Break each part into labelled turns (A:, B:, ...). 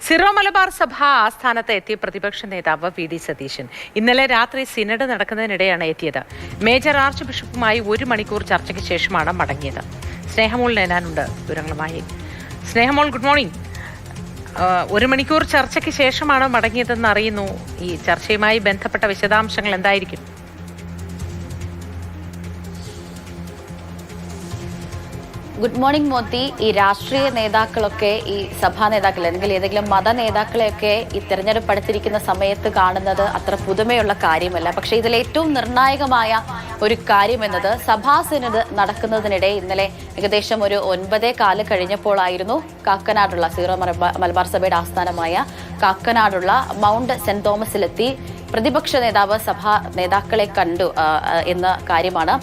A: Syro Malabar സഭ ആസ്ഥാനത്ത് എത്തിയ പ്രതിപക്ഷ നേതാവ് വി ഡി സതീശൻ ഇന്നലെ രാത്രി സിനഡ് നടക്കുന്നതിനിടെയാണ് എത്തിയത്. മേജർ ആർച്ച് ബിഷപ്പുമായി 1 മണിക്കൂർ ചർച്ചയ്ക്ക് ശേഷമാണ് മടങ്ങിയത്. സ്നേഹമോൾ നേനാനുണ്ട് വിവരങ്ങളുമായി. Snehamol, good morning. 1 മണിക്കൂർ ചർച്ചയ്ക്ക് ശേഷമാണ് മടങ്ങിയതെന്ന് അറിയുന്നു. ഈ ചർച്ചയുമായി ബന്ധപ്പെട്ട വിശദാംശങ്ങൾ എന്തായിരിക്കും?
B: Good morning Mothi. ഈ രാഷ്ട്രീയ നേതാക്കളൊക്കെ, ഈ സഭാ നേതാക്കൾ അല്ലെങ്കിൽ ഏതെങ്കിലും മത നേതാക്കളെയൊക്കെ ഈ തെരഞ്ഞെടുപ്പ് അടുത്തിരിക്കുന്ന സമയത്ത് കാണുന്നത് അത്ര പുതുമയുള്ള കാര്യമല്ല. പക്ഷെ ഇതിൽ ഏറ്റവും നിർണായകമായ ഒരു കാര്യം എന്നത് സഭാ സിനഡ് നടക്കുന്നതിനിടെ ഇന്നലെ ഏകദേശം ഒരു 9:15 കഴിഞ്ഞപ്പോഴായിരുന്നു കാക്കനാടുള്ള സീറോ മലബാർ സഭയുടെ ആസ്ഥാനമായ കാക്കനാടുള്ള മൗണ്ട് സെന്റ് തോമസിലെത്തി പ്രതിപക്ഷ നേതാവ് സഭാ നേതാക്കളെ കണ്ടു എന്ന കാര്യമാണ്.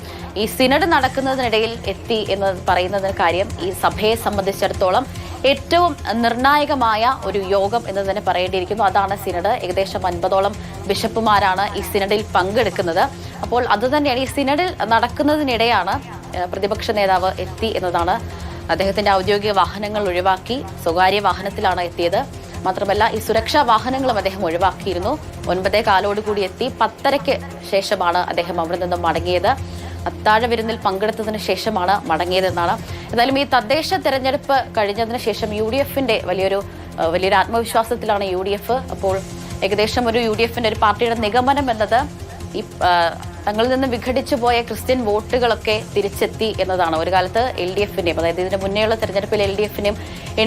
B: ഈ സിനഡ് നടക്കുന്നതിനിടയിൽ എത്തി എന്ന് പറയുന്നതിന് കാര്യം ഈ സഭയെ സംബന്ധിച്ചിടത്തോളം ഏറ്റവും നിർണായകമായ ഒരു യോഗം എന്ന് തന്നെ പറയേണ്ടിയിരിക്കുന്നു. അതാണ് സിനഡ്. ഏകദേശം 50ഓളം ബിഷപ്പുമാരാണ് ഈ സിനഡിൽ പങ്കെടുക്കുന്നത്. അപ്പോൾ അതുതന്നെയാണ് ഈ സിനഡിൽ നടക്കുന്നതിനിടെയാണ് പ്രതിപക്ഷ നേതാവ് എത്തി എന്നതാണ്. അദ്ദേഹത്തിന്റെ ഔദ്യോഗിക വാഹനങ്ങൾ ഒഴിവാക്കി സ്വകാര്യ വാഹനത്തിലാണ് എത്തിയത്. മാത്രമല്ല ഈ സുരക്ഷാ വാഹനങ്ങളും അദ്ദേഹം ഒഴിവാക്കിയിരുന്നു. 9:15 കൂടി എത്തി 10:30 ശേഷമാണ് അദ്ദേഹം അവിടെ നിന്നും മടങ്ങിയത്. അത്താഴ വിരുന്നിൽ പങ്കെടുത്തതിന് ശേഷമാണ് മടങ്ങിയതെന്നാണ്. എന്തായാലും ഈ തദ്ദേശ തെരഞ്ഞെടുപ്പ് കഴിഞ്ഞതിന് ശേഷം UDFന്റെ വലിയൊരു ആത്മവിശ്വാസത്തിലാണ് UDF. അപ്പോൾ ഏകദേശം ഒരു UDFന്റെ ഒരു പാർട്ടിയുടെ നിഗമനം എന്നത് ഈ തങ്ങളിൽ നിന്ന് വിഘടിച്ചു പോയ ക്രിസ്ത്യൻ വോട്ടുകളൊക്കെ തിരിച്ചെത്തി എന്നതാണ്. ഒരു കാലത്ത് LDFന്റെയും, അതായത് ഇതിന് മുന്നേയുള്ള തെരഞ്ഞെടുപ്പിൽ LDFന്റെയും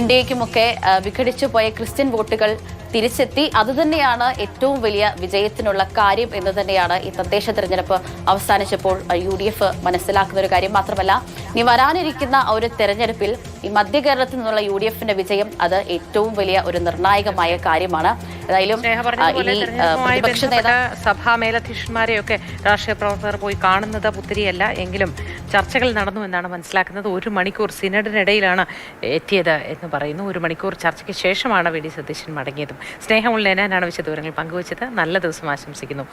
B: NDAയ്ക്കും ഒക്കെ വിഘടിച്ചു പോയ ക്രിസ്ത്യൻ വോട്ടുകൾ തിരിച്ചെത്തി. അതുതന്നെയാണ് ഏറ്റവും വലിയ വിജയത്തിനുള്ള കാര്യം എന്ന് തന്നെയാണ് ഈ തദ്ദേശ തെരഞ്ഞെടുപ്പ് അവസാനിച്ചപ്പോൾ UDF മനസ്സിലാക്കുന്ന ഒരു കാര്യം. മാത്രമല്ല ഇനി വരാനിരിക്കുന്ന ഒരു തെരഞ്ഞെടുപ്പിൽ ഈ മധ്യ കേരളത്തിൽ നിന്നുള്ള UDFന്റെ വിജയം അത് ഏറ്റവും വലിയ ഒരു നിർണായകമായ കാര്യമാണ്. ഏതായാലും
A: പ്രതിപക്ഷ സഭാ മേലധ്യക്ഷന്മാരെയൊക്കെ രാഷ്ട്രീയ പ്രവർത്തകർ പോയി കാണുന്നത് പുത്തിരിയല്ല എങ്കിലും ചർച്ചകൾ നടന്നു എന്നാണ് മനസ്സിലാക്കുന്നത്. 1 മണിക്കൂർ സിനഡിനിടയിലാണ് എത്തിയത് എന്ന് പറയുന്നു. 1 മണിക്കൂർ ചർച്ചയ്ക്ക് ശേഷമാണ് വി ഡി സതീശൻ മടങ്ങിയതും. സ്നേഹമുള്ള നേനാനാണ് വിശദവിവരങ്ങൾ പങ്കുവച്ചത്. നല്ല ദിവസം ആശംസിക്കുന്നു.